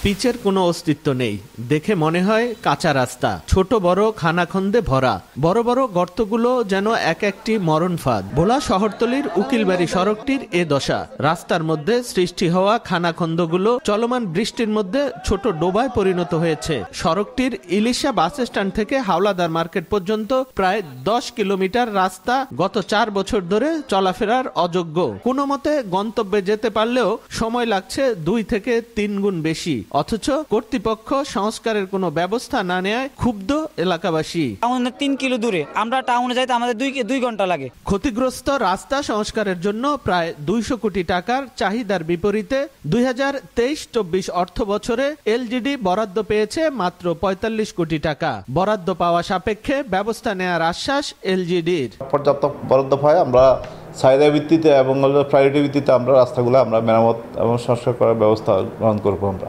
পিচের কোনো অস্তিত্ব নেই, দেখে মনে হয় কাঁচা রাস্তা, ছোট বড় খানাখন্দে ভরা, বড় বড় গর্তগুলো যেন এক একটি মরণ ফাঁদ। ভোলা শহরতলির উকিলবাড়ি সড়কটির এ দশা। রাস্তার মধ্যে সৃষ্টি হওয়া খানাখন্দগুলো চলমান বৃষ্টির মধ্যে ছোট ডোবায় পরিণত হয়েছে। সড়কটির ইলিশা বাস স্ট্যান্ড থেকে হাওলাদার মার্কেট পর্যন্ত প্রায় 10 কিলোমিটার রাস্তা গত 4 বছর ধরে চলাফেরার অযোগ্য। কোনো মতে গন্তব্যে যেতে পারলেও সময় লাগছে 2 থেকে 3 গুণ বেশি। অথচ কর্তৃপক্ষ সংস্কারের কোনো ব্যবস্থা না নেয় ক্ষুব্ধ এলাকাবাসী। 3 কিলো দূরে, আমরা টাউনে যাইতে আমাদের 2 ঘন্টা লাগে। ক্ষতিগ্রস্ত রাস্তা সংস্কারের জন্য প্রায় 200 কোটি টাকার চাহিদার বিপরীতে 2023-24 অর্থ বছরে এলজিডি বরাদ্দ পেয়েছে মাত্র 45 কোটি টাকা। বরাদ্দ পাওয়া সাপেক্ষে ব্যবস্থা নেওয়ার আশ্বাস এলজিডির। পর্যাপ্ত বরাদ্দ পায় আমরা চাহিদা ভিত্তিতে এবং প্রায়োরিটি ভিত্তিতে আমরা রাস্তাগুলো আমরা মেরামত এবং সংস্কার করার ব্যবস্থা গ্রহণ করবো আমরা।